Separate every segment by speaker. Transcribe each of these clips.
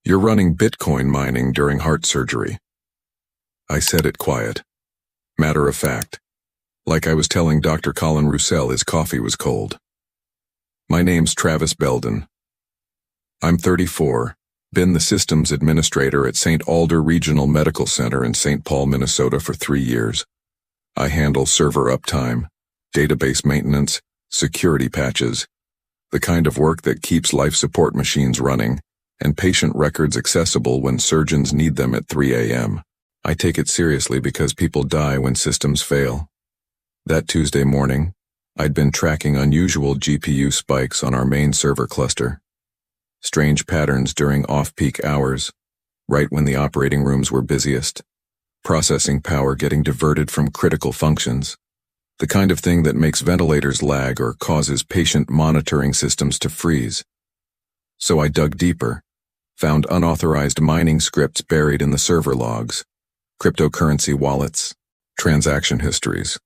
Speaker 1: "You're running Bitcoin mining during heart surgery." I said it quiet, matter of fact, like I was telling Dr. Colin Roussel his coffee was cold. "My name's Travis Belden. I'm 34, been the systems administrator at St. Alder Regional Medical Center in St. Paul, Minnesota for 3 years. I handle server uptime, database maintenance, security patches, the kind of work that keeps life support machines running and patient records accessible when surgeons need them at 3 a.m. I take it seriously because people die when systems fail. That Tuesday morning, I'd been tracking unusual GPU spikes on our main server cluster. Strange patterns during off-peak hours, right when the operating rooms were busiest. Processing power getting diverted from critical functions. The kind of thing that makes ventilators lag or causes patient monitoring systems to freeze. So I dug deeper, found unauthorized mining scripts buried in the server logs, cryptocurrency wallets, transaction histories.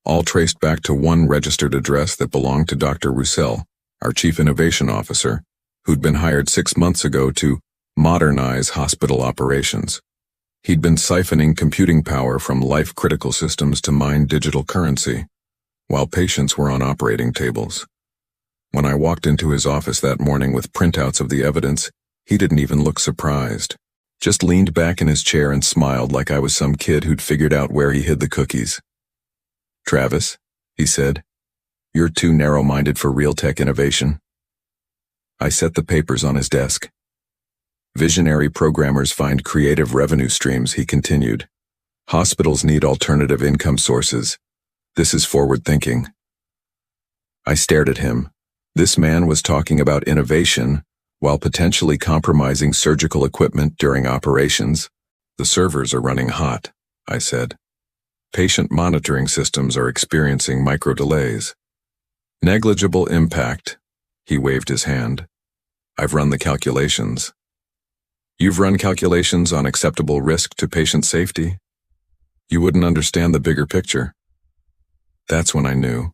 Speaker 1: All traced back to one registered address that belonged to Dr. Roussel, our chief innovation officer, who'd been hired 6 months ago to modernize hospital operations. He'd been siphoning computing power from life-critical systems to mine digital currency, while patients were on operating tables. When I walked into his office that morning with printouts of the evidence, he didn't even look surprised. Just leaned back in his chair and smiled like I was some kid who'd figured out where he hid the cookies. "Travis," he said, "you're too narrow-minded for real tech innovation." I set the papers on his desk. "Visionary programmers find creative revenue streams," he continued. "Hospitals need alternative income sources. This is forward thinking." I stared at him. This man was talking about innovation while potentially compromising surgical equipment during operations. "The servers are running hot," I said. "Patient monitoring systems are experiencing micro delays." "Negligible impact." He waved his hand. "I've run the calculations." "You've run calculations on acceptable risk to patient safety?" "You wouldn't understand the bigger picture." That's when I knew.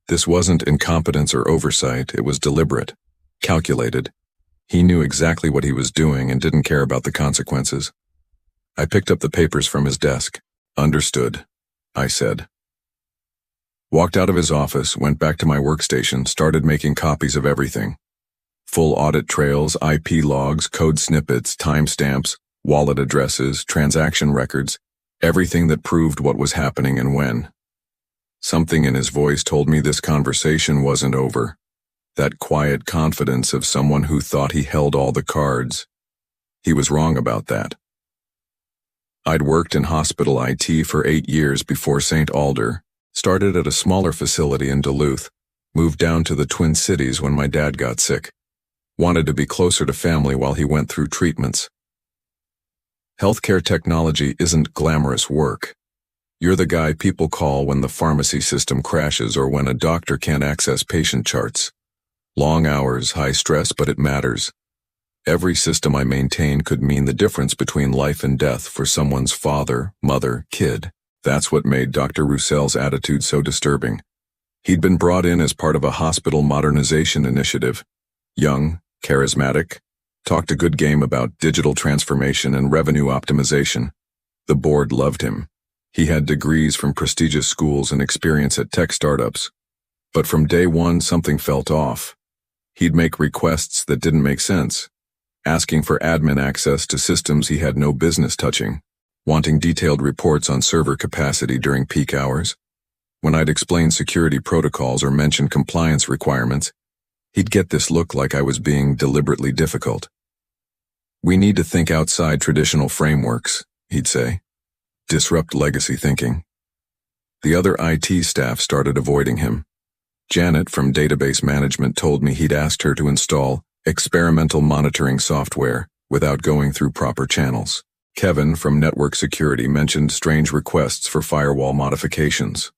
Speaker 1: This wasn't incompetence or oversight, it was deliberate, calculated. He knew exactly what he was doing and didn't care about the consequences. I picked up the papers from his desk. "Understood," I said. Walked out of his office, went back to my workstation, started making copies of everything. Full audit trails, IP logs, code snippets, timestamps, wallet addresses, transaction records, everything that proved what was happening and when. Something in his voice told me this conversation wasn't over. That quiet confidence of someone who thought he held all the cards. He was wrong about that. I'd worked in hospital IT for 8 years before St. Alder, started at a smaller facility in Duluth, moved down to the Twin Cities when my dad got sick. Wanted to be closer to family while he went through treatments. Healthcare technology isn't glamorous work. You're the guy people call when the pharmacy system crashes or when a doctor can't access patient charts. Long hours, high stress, but it matters. Every system I maintain could mean the difference between life and death for someone's father, mother, kid. That's what made Dr. Roussel's attitude so disturbing. He'd been brought in as part of a hospital modernization initiative. Young, charismatic, talked a good game about digital transformation and revenue optimization. The board loved him. He had degrees from prestigious schools and experience at tech startups. But from day one, something felt off. He'd make requests that didn't make sense, asking for admin access to systems he had no business touching, wanting detailed reports on server capacity during peak hours. When I'd explain security protocols or mention compliance requirements, he'd get this look like I was being deliberately difficult. "We need to think outside traditional frameworks," he'd say. "Disrupt legacy thinking." The other IT staff started avoiding him. Janet from database management told me he'd asked her to install experimental monitoring software without going through proper channels. Kevin from network security mentioned strange requests for firewall modifications.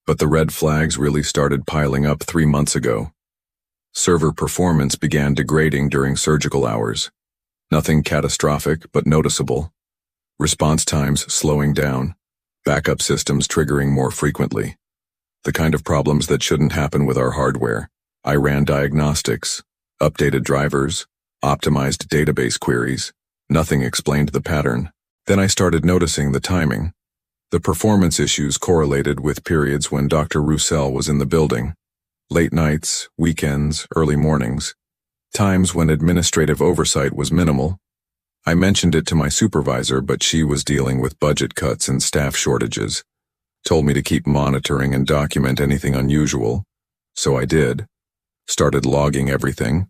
Speaker 1: But the red flags really started piling up 3 months ago. Server performance began degrading during surgical hours. Nothing catastrophic, but noticeable. Response times slowing down. Backup systems triggering more frequently. The kind of problems that shouldn't happen with our hardware. I ran diagnostics, updated drivers, Optimized database queries. Nothing explained the pattern. Then I started noticing the timing. The performance issues correlated with periods when Dr. Roussel was in the building. Late nights, weekends, early mornings. Times when administrative oversight was minimal. I mentioned it to my supervisor, but she was dealing with budget cuts and staff shortages. Told me to keep monitoring and document anything unusual. So I did. Started logging everything.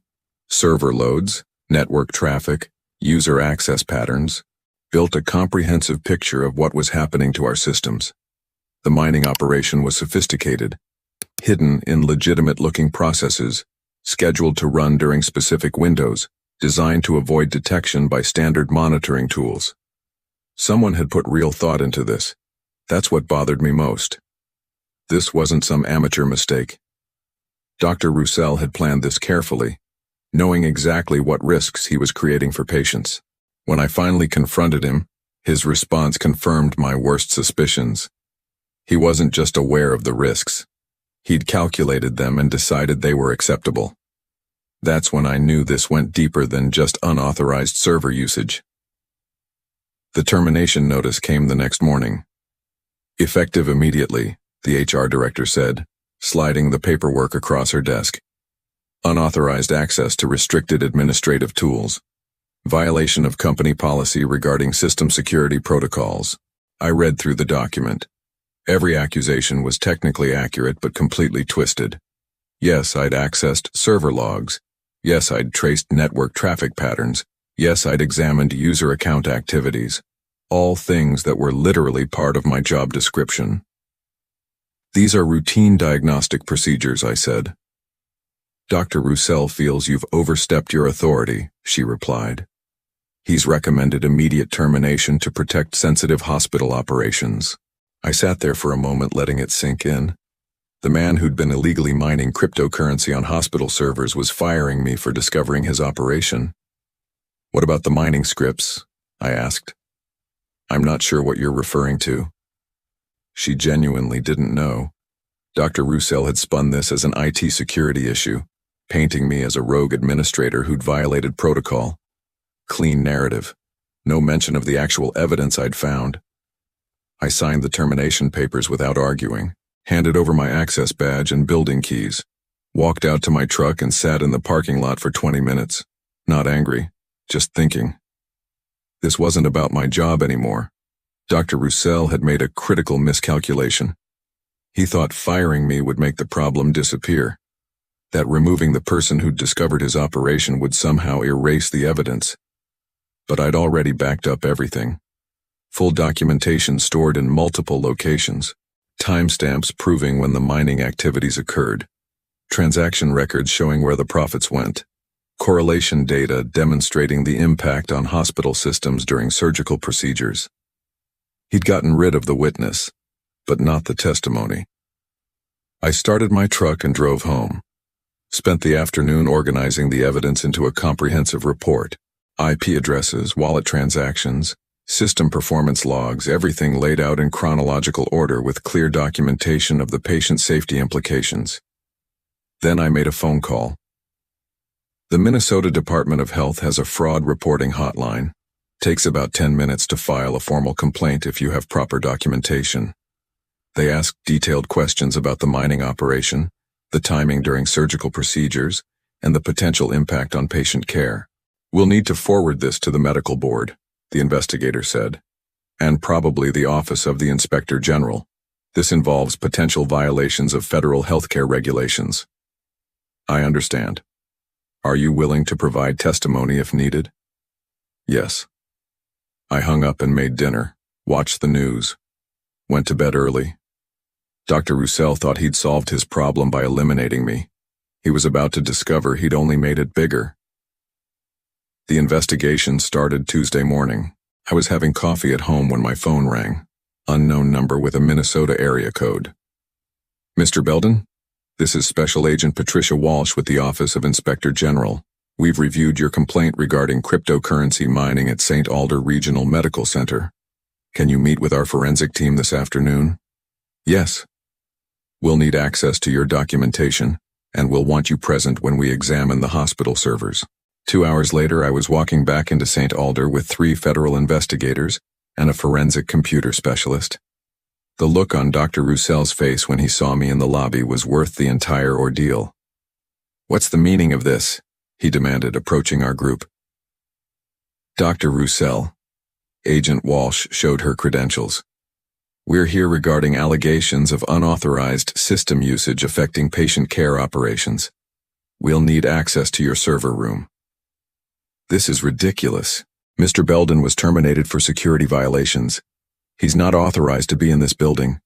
Speaker 1: Server loads, network traffic, user access patterns. Built a comprehensive picture of what was happening to our systems. The mining operation was sophisticated, hidden in legitimate-looking processes, scheduled to run during specific windows, designed to avoid detection by standard monitoring tools. Someone had put real thought into this. That's what bothered me most. This wasn't some amateur mistake. Dr. Roussel had planned this carefully, knowing exactly what risks he was creating for patients. When I finally confronted him, his response confirmed my worst suspicions. He wasn't just aware of the risks. He'd calculated them and decided they were acceptable. That's when I knew this went deeper than just unauthorized server usage. The termination notice came the next morning. Effective immediately, the HR director said, sliding the paperwork across her desk. Unauthorized access to restricted administrative tools. Violation of company policy regarding system security protocols. I read through the document. Every accusation was technically accurate but completely twisted. Yes, I'd accessed server logs. Yes, I'd traced network traffic patterns. Yes, I'd examined user account activities. All things that were literally part of my job description. These are routine diagnostic procedures, I said. Dr. Roussel feels you've overstepped your authority, she replied. He's recommended immediate termination to protect sensitive hospital operations. I sat there for a moment, letting it sink in. The man who'd been illegally mining cryptocurrency on hospital servers was firing me for discovering his operation. What about the mining scripts? I asked. I'm not sure what you're referring to. She genuinely didn't know. Dr. Roussel had spun this as an IT security issue, painting me as a rogue administrator who'd violated protocol. Clean narrative. No mention of the actual evidence I'd found. I signed the termination papers without arguing, handed over my access badge and building keys, walked out to my truck and sat in the parking lot for 20 minutes. Not angry, just thinking. This wasn't about my job anymore. Dr. Roussel had made a critical miscalculation. He thought firing me would make the problem disappear, that removing the person who'd discovered his operation would somehow erase the evidence. But I'd already backed up everything. Full documentation stored in multiple locations, timestamps proving when the mining activities occurred, transaction records showing where the profits went, correlation data demonstrating the impact on hospital systems during surgical procedures. He'd gotten rid of the witness, but not the testimony. I started my truck and drove home. Spent the afternoon organizing the evidence into a comprehensive report. IP addresses, wallet transactions, system performance logs, everything laid out in chronological order with clear documentation of the patient safety implications. Then I made a phone call. The Minnesota Department of Health has a fraud reporting hotline. Takes about 10 minutes to file a formal complaint if you have proper documentation. They ask detailed questions about the mining operation, the timing during surgical procedures, and the potential impact on patient care. We'll need to forward this to the medical board, the investigator said, and probably the Office of the Inspector General. This involves potential violations of federal healthcare regulations. I understand. Are you willing to provide testimony if needed? Yes. I hung up and made dinner, watched the news, went to bed early. Dr. Roussel thought he'd solved his problem by eliminating me. He was about to discover he'd only made it bigger. The investigation started Tuesday morning. I was having coffee at home when my phone rang. Unknown number with a Minnesota area code. Mr. Belden? This is Special Agent Patricia Walsh with the Office of Inspector General. We've reviewed your complaint regarding cryptocurrency mining at St. Alder Regional Medical Center. Can you meet with our forensic team this afternoon? Yes. We'll need access to your documentation, and we'll want you present when we examine the hospital servers. 2 hours later, I was walking back into St. Alder with 3 federal investigators and a forensic computer specialist. The look on Dr. Roussel's face when he saw me in the lobby was worth the entire ordeal. "What's the meaning of this?" he demanded, approaching our group. "Dr. Roussel." Agent Walsh showed her credentials. "We're here regarding allegations of unauthorized system usage affecting patient care operations. We'll need access to your server room." "This is ridiculous. Mr. Belden was terminated for security violations. He's not authorized to be in this building.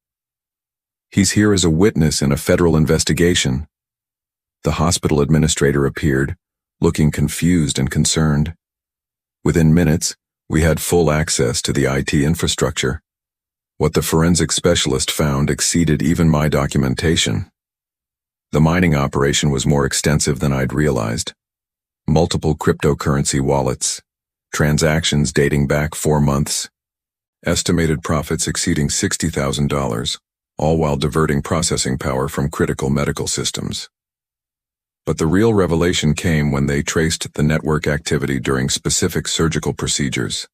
Speaker 1: He's here as a witness in a federal investigation." The hospital administrator appeared, looking confused and concerned. Within minutes, we had full access to the IT infrastructure. What the forensic specialist found exceeded even my documentation. The mining operation was more extensive than I'd realized. Multiple cryptocurrency wallets, transactions dating back 4 months, estimated profits exceeding $60,000, all while diverting processing power from critical medical systems. But the real revelation came when they traced the network activity during specific surgical procedures.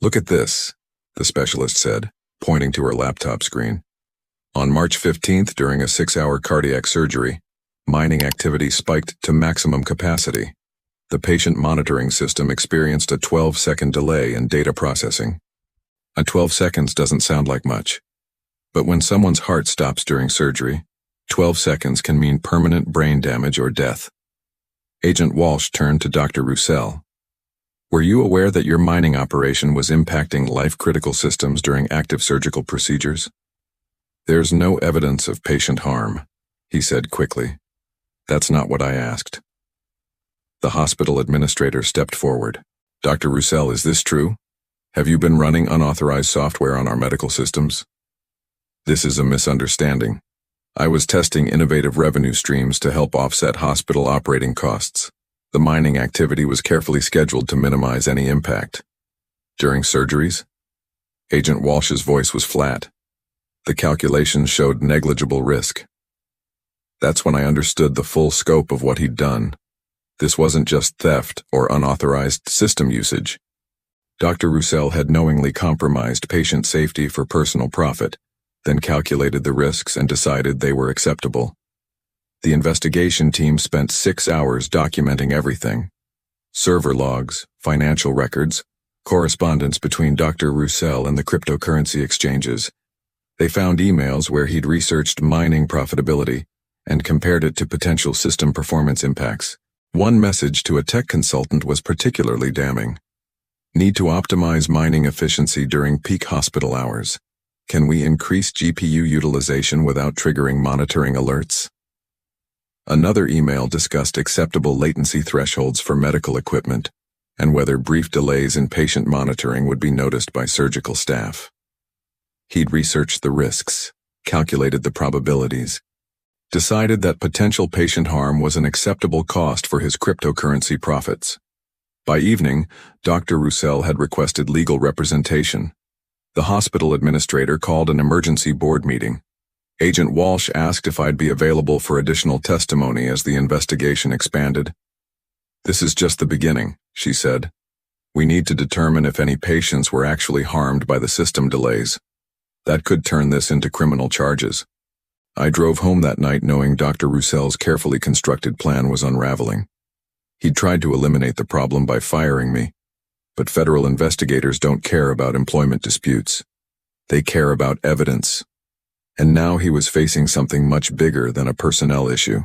Speaker 1: "Look at this," the specialist said, pointing to her laptop screen. "On March 15th, during a 6-hour cardiac surgery, mining activity spiked to maximum capacity. The patient monitoring system experienced a 12-second delay in data processing. 12 seconds doesn't sound like much, but when someone's heart stops during surgery, 12 seconds can mean permanent brain damage or death." Agent Walsh turned to Dr. Roussel. "Were you aware that your mining operation was impacting life-critical systems during active surgical procedures?" "There's no evidence of patient harm," he said quickly. "That's not what I asked." The hospital administrator stepped forward. "Dr. Roussel, is this true? Have you been running unauthorized software on our medical systems?" "This is a misunderstanding. I was testing innovative revenue streams to help offset hospital operating costs. The mining activity was carefully scheduled to minimize any impact." "During surgeries?" Agent Walsh's voice was flat. "The calculations showed negligible risk." That's when I understood the full scope of what he'd done. This wasn't just theft or unauthorized system usage. Dr. Roussel had knowingly compromised patient safety for personal profit, then calculated the risks and decided they were acceptable. The investigation team spent 6 hours documenting everything: server logs, financial records, correspondence between Dr. Roussel and the cryptocurrency exchanges. They found emails where he'd researched mining profitability and compared it to potential system performance impacts. One message to a tech consultant was particularly damning. "Need to optimize mining efficiency during peak hospital hours. Can we increase GPU utilization without triggering monitoring alerts?" Another email discussed acceptable latency thresholds for medical equipment and whether brief delays in patient monitoring would be noticed by surgical staff. He'd researched the risks, calculated the probabilities, decided that potential patient harm was an acceptable cost for his cryptocurrency profits. By evening, Dr. Roussel had requested legal representation. The hospital administrator called an emergency board meeting. Agent Walsh asked if I'd be available for additional testimony as the investigation expanded. "This is just the beginning," she said. "We need to determine if any patients were actually harmed by the system delays. That could turn this into criminal charges." I drove home that night knowing Dr. Roussel's carefully constructed plan was unraveling. He'd tried to eliminate the problem by firing me, but federal investigators don't care about employment disputes. They care about evidence. And now he was facing something much bigger than a personnel issue.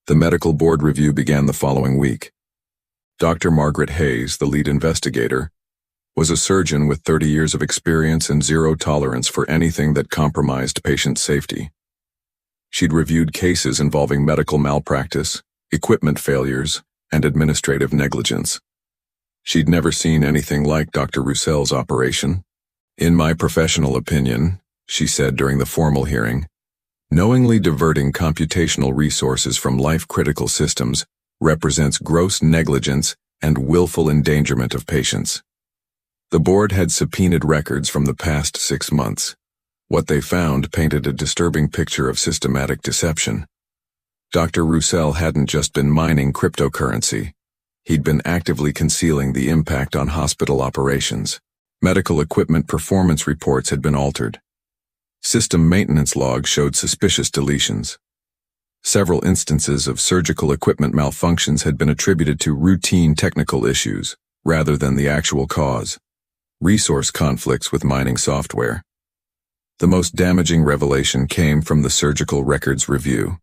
Speaker 1: The medical board review began the following week. Dr. Margaret Hayes, the lead investigator, was a surgeon with 30 years of experience and zero tolerance for anything that compromised patient safety. She'd reviewed cases involving medical malpractice, equipment failures, and administrative negligence. She'd never seen anything like Dr. Roussel's operation. "In my professional opinion," she said during the formal hearing, "knowingly diverting computational resources from life-critical systems represents gross negligence and willful endangerment of patients." The board had subpoenaed records from the past 6 months. What they found painted a disturbing picture of systematic deception. Dr. Roussel hadn't just been mining cryptocurrency. He'd been actively concealing the impact on hospital operations. Medical equipment performance reports had been altered. System maintenance logs showed suspicious deletions. Several instances of surgical equipment malfunctions had been attributed to routine technical issues, rather than the actual cause. Resource conflicts with mining software. The most damaging revelation came from the surgical records review.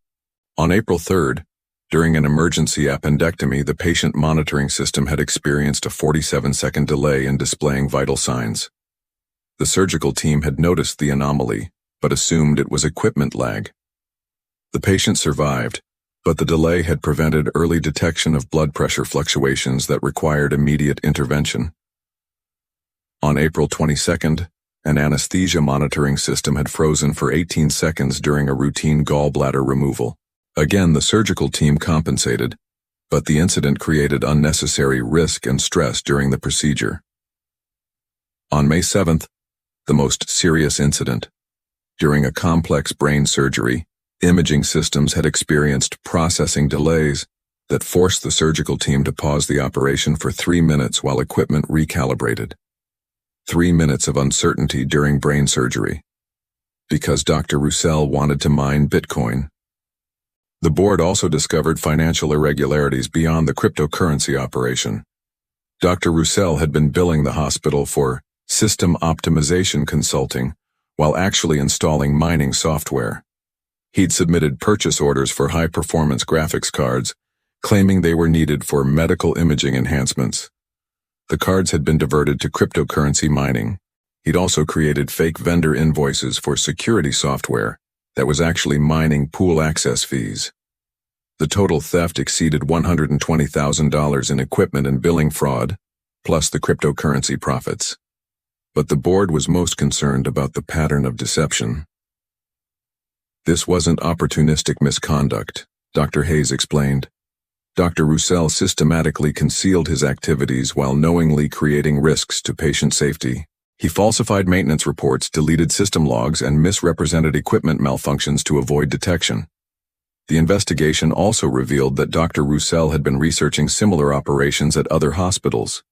Speaker 1: On April 3rd, during an emergency appendectomy, the patient monitoring system had experienced a 47-second delay in displaying vital signs. The surgical team had noticed the anomaly, but assumed it was equipment lag. The patient survived, but the delay had prevented early detection of blood pressure fluctuations that required immediate intervention. On April 22nd, an anesthesia monitoring system had frozen for 18 seconds during a routine gallbladder removal. Again, the surgical team compensated, but the incident created unnecessary risk and stress during the procedure. On May 7th, the most serious incident. During a complex brain surgery, imaging systems had experienced processing delays that forced the surgical team to pause the operation for 3 minutes while equipment recalibrated. 3 minutes of uncertainty during brain surgery. Because Dr. Roussel wanted to mine Bitcoin. The board also discovered financial irregularities beyond the cryptocurrency operation. Dr. Roussel had been billing the hospital for system optimization consulting while actually installing mining software. He'd submitted purchase orders for high-performance graphics cards, claiming they were needed for medical imaging enhancements. The cards had been diverted to cryptocurrency mining. He'd also created fake vendor invoices for security software that was actually mining pool access fees. The total theft exceeded $120,000 in equipment and billing fraud, plus the cryptocurrency profits. But the board was most concerned about the pattern of deception. This wasn't opportunistic misconduct, Dr. Hayes explained. Dr. Roussel systematically concealed his activities while knowingly creating risks to patient safety. He falsified maintenance reports, deleted system logs, and misrepresented equipment malfunctions to avoid detection. The investigation also revealed that Dr. Roussel had been researching similar operations at other hospitals.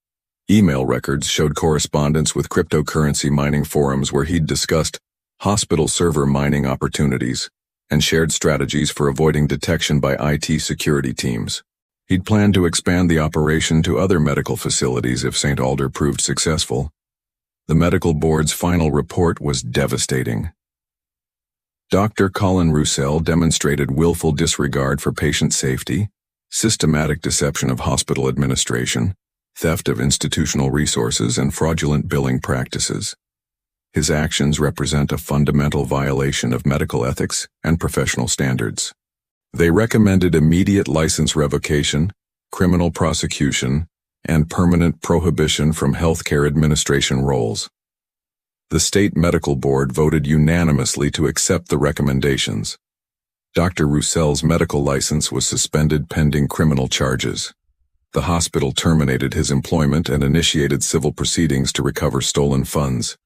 Speaker 1: Email records showed correspondence with cryptocurrency mining forums where he'd discussed hospital server mining opportunities and shared strategies for avoiding detection by IT security teams. He'd planned to expand the operation to other medical facilities if St. Alder proved successful. The medical board's final report was devastating. Dr. Colin Roussel demonstrated willful disregard for patient safety, systematic deception of hospital administration, theft of institutional resources, and fraudulent billing practices. His actions represent a fundamental violation of medical ethics and professional standards. They recommended immediate license revocation, criminal prosecution, and permanent prohibition from healthcare administration roles. The state medical board voted unanimously to accept the recommendations. Dr. Roussel's medical license was suspended pending criminal charges. The hospital terminated his employment and initiated civil proceedings to recover stolen funds.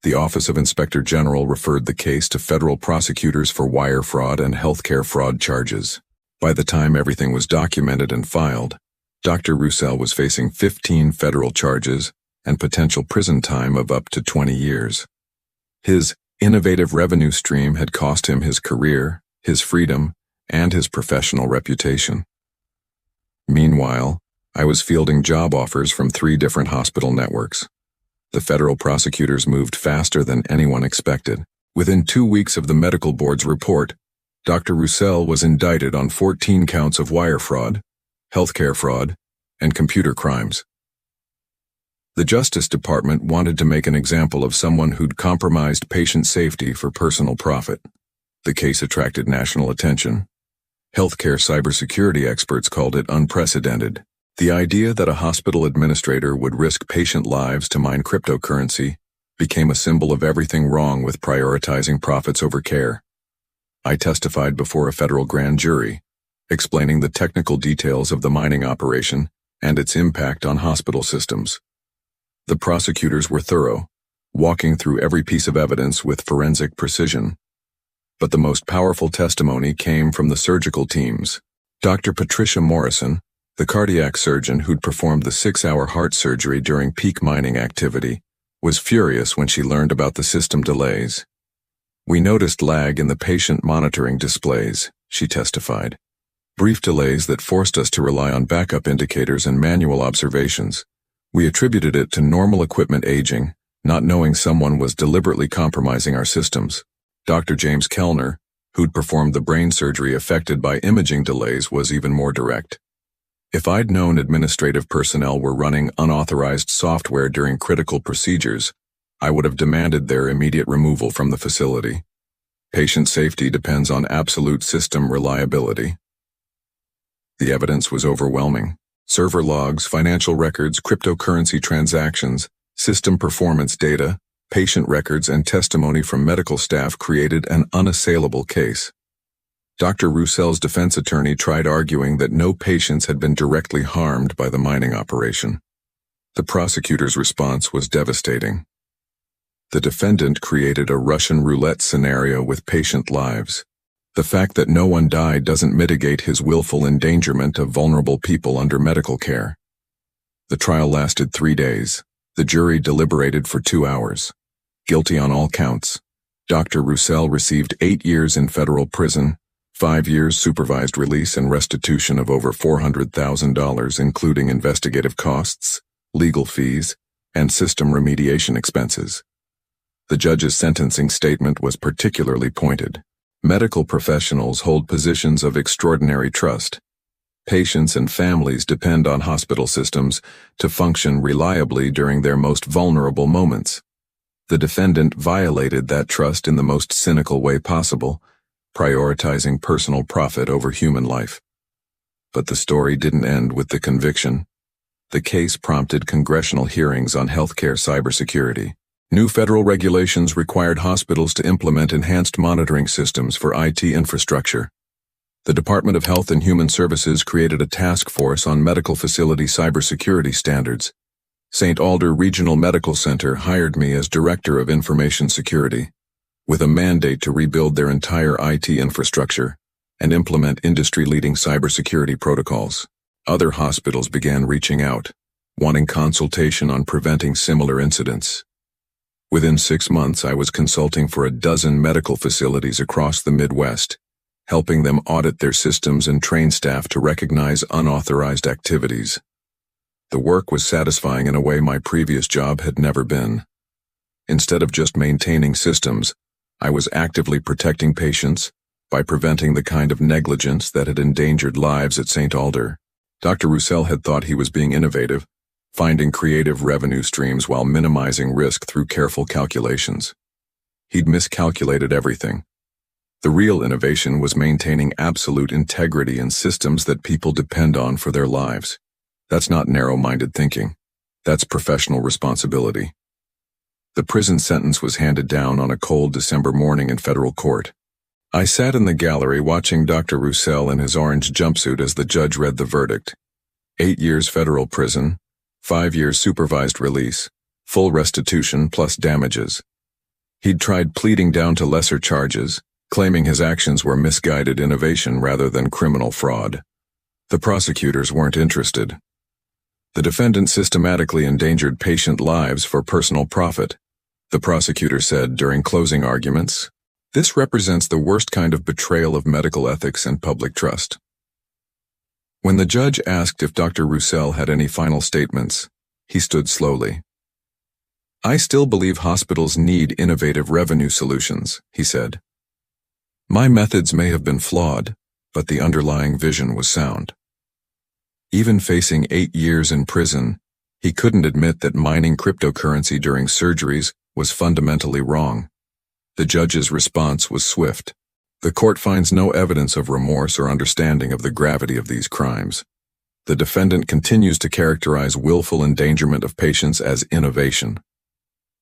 Speaker 1: The Office of Inspector General referred the case to federal prosecutors for wire fraud and healthcare fraud charges. By the time everything was documented and filed, Dr. Roussel was facing 15 federal charges and potential prison time of up to 20 years. His innovative revenue stream had cost him his career, his freedom, and his professional reputation. Meanwhile, I was fielding job offers from 3 different hospital networks. The federal prosecutors moved faster than anyone expected. Within 2 weeks of the medical board's report, Dr. Roussel was indicted on 14 counts of wire fraud, healthcare fraud, and computer crimes. The Justice Department wanted to make an example of someone who'd compromised patient safety for personal profit. The case attracted national attention. Healthcare cybersecurity experts called it unprecedented. The idea that a hospital administrator would risk patient lives to mine cryptocurrency became a symbol of everything wrong with prioritizing profits over care. I testified before a federal grand jury, explaining the technical details of the mining operation and its impact on hospital systems. The prosecutors were thorough, walking through every piece of evidence with forensic precision. But the most powerful testimony came from the surgical teams. Dr. Patricia Morrison, the cardiac surgeon who'd performed the 6-hour heart surgery during peak mining activity, was furious when she learned about the system delays. "We noticed lag in the patient monitoring displays," she testified. "Brief delays that forced us to rely on backup indicators and manual observations. We attributed it to normal equipment aging, not knowing someone was deliberately compromising our systems." Dr. James Kellner, who'd performed the brain surgery affected by imaging delays, was even more direct. "If I'd known administrative personnel were running unauthorized software during critical procedures, I would have demanded their immediate removal from the facility. Patient safety depends on absolute system reliability." The evidence was overwhelming. Server logs, financial records, cryptocurrency transactions, system performance data, patient records, and testimony from medical staff created an unassailable case. Dr. Roussell's defense attorney tried arguing that no patients had been directly harmed by the mining operation. The prosecutor's response was devastating. The defendant created a Russian roulette scenario with patient lives. The fact that no one died doesn't mitigate his willful endangerment of vulnerable people under medical care. The trial lasted 3 days. The jury deliberated for 2 hours. Guilty on all counts. Dr. Roussell received 8 years in federal prison, 5 years supervised release, and restitution of over $400,000, including investigative costs, legal fees, and system remediation expenses. The judge's sentencing statement was particularly pointed. Medical professionals hold positions of extraordinary trust. Patients and families depend on hospital systems to function reliably during their most vulnerable moments. The defendant violated that trust in the most cynical way possible, prioritizing personal profit over human life. But the story didn't end with the conviction. The case prompted congressional hearings on healthcare cybersecurity. New federal regulations required hospitals to implement enhanced monitoring systems for IT infrastructure. The Department of Health and Human Services created a task force on medical facility cybersecurity standards. St. Alder Regional Medical Center hired me as Director of Information Security, with a mandate to rebuild their entire IT infrastructure and implement industry-leading cybersecurity protocols. Other hospitals began reaching out, wanting consultation on preventing similar incidents. Within 6 months, I was consulting for a dozen medical facilities across the Midwest, helping them audit their systems and train staff to recognize unauthorized activities. The work was satisfying in a way my previous job had never been. Instead of just maintaining systems, I was actively protecting patients by preventing the kind of negligence that had endangered lives at St. Alder. Dr. Roussell had thought he was being innovative, finding creative revenue streams while minimizing risk through careful calculations. He'd miscalculated everything. The real innovation was maintaining absolute integrity in systems that people depend on for their lives. That's not narrow-minded thinking. That's professional responsibility. The prison sentence was handed down on a cold December morning in federal court. I sat in the gallery watching Dr. Roussell in his orange jumpsuit as the judge read the verdict. 8 years federal prison, 5 years supervised release, full restitution plus damages. He'd tried pleading down to lesser charges, claiming his actions were misguided innovation rather than criminal fraud. The prosecutors weren't interested. The defendant systematically endangered patient lives for personal profit. The prosecutor said during closing arguments, "This represents the worst kind of betrayal of medical ethics and public trust." When the judge asked if Dr. Roussell had any final statements, he stood slowly. "I still believe hospitals need innovative revenue solutions," he said. "My methods may have been flawed, but the underlying vision was sound." Even facing 8 years in prison, he couldn't admit that mining cryptocurrency during surgeries was fundamentally wrong. The judge's response was swift. The court finds no evidence of remorse or understanding of the gravity of these crimes. The defendant continues to characterize willful endangerment of patients as innovation.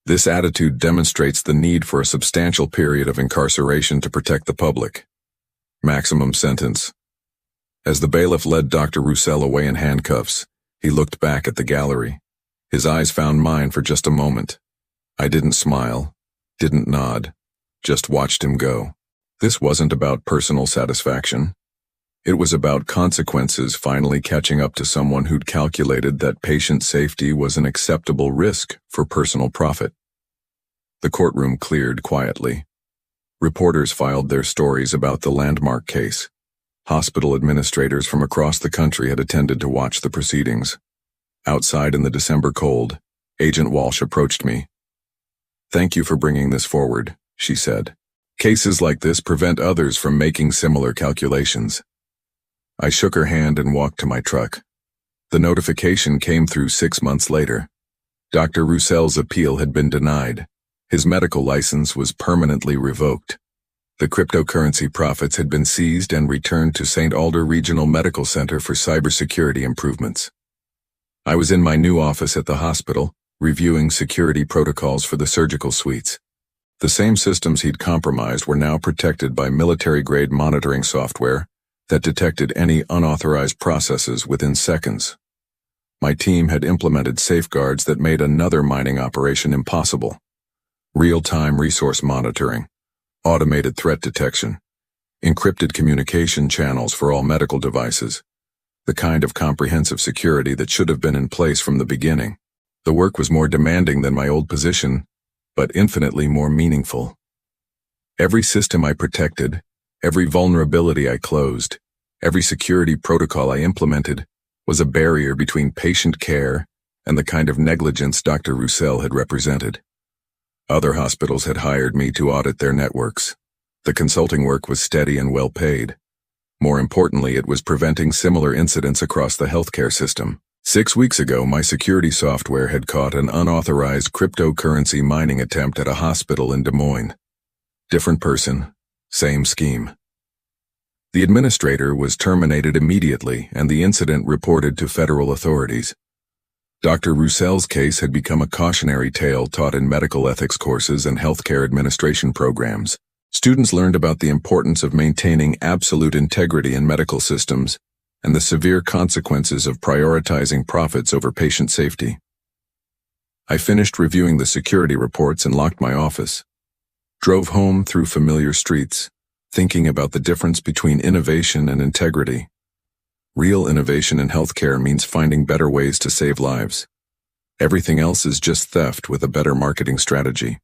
Speaker 1: This attitude demonstrates the need for a substantial period of incarceration to protect the public. Maximum sentence. As the bailiff led Dr. Roussell away in handcuffs, he looked back at the gallery. His eyes found mine for just a moment. I didn't smile, didn't nod, just watched him go. This wasn't about personal satisfaction. It was about consequences finally catching up to someone who'd calculated that patient safety was an acceptable risk for personal profit. The courtroom cleared quietly. Reporters filed their stories about the landmark case. Hospital administrators from across the country had attended to watch the proceedings. Outside in the December cold, Agent Walsh approached me. "Thank you for bringing this forward," she said. "Cases like this prevent others from making similar calculations." I shook her hand and walked to my truck. The notification came through 6 months later. Dr. Roussel's appeal had been denied. His medical license was permanently revoked. The cryptocurrency profits had been seized and returned to St. Alder Regional Medical Center for cybersecurity improvements. I was in my new office at the hospital, reviewing security protocols for the surgical suites. The same systems he'd compromised were now protected by military-grade monitoring software that detected any unauthorized processes within seconds. My team had implemented safeguards that made another mining operation impossible. Real-time resource monitoring, automated threat detection, encrypted communication channels for all medical devices, the kind of comprehensive security that should have been in place from the beginning. The work was more demanding than my old position, but infinitely more meaningful. Every system I protected, every vulnerability I closed, every security protocol I implemented was a barrier between patient care and the kind of negligence Dr. Roussel had represented. Other hospitals had hired me to audit their networks. The consulting work was steady and well paid. More importantly, it was preventing similar incidents across the healthcare system. 6 weeks ago, my security software had caught an unauthorized cryptocurrency mining attempt at a hospital in Des Moines. Different person, same scheme. The administrator was terminated immediately and the incident reported to federal authorities. Dr. Roussel's case had become a cautionary tale taught in medical ethics courses and healthcare administration programs. Students learned about the importance of maintaining absolute integrity in medical systems and the severe consequences of prioritizing profits over patient safety. I finished reviewing the security reports and locked my office. Drove home through familiar streets, thinking about the difference between innovation and integrity. Real innovation in healthcare means finding better ways to save lives. Everything else is just theft with a better marketing strategy.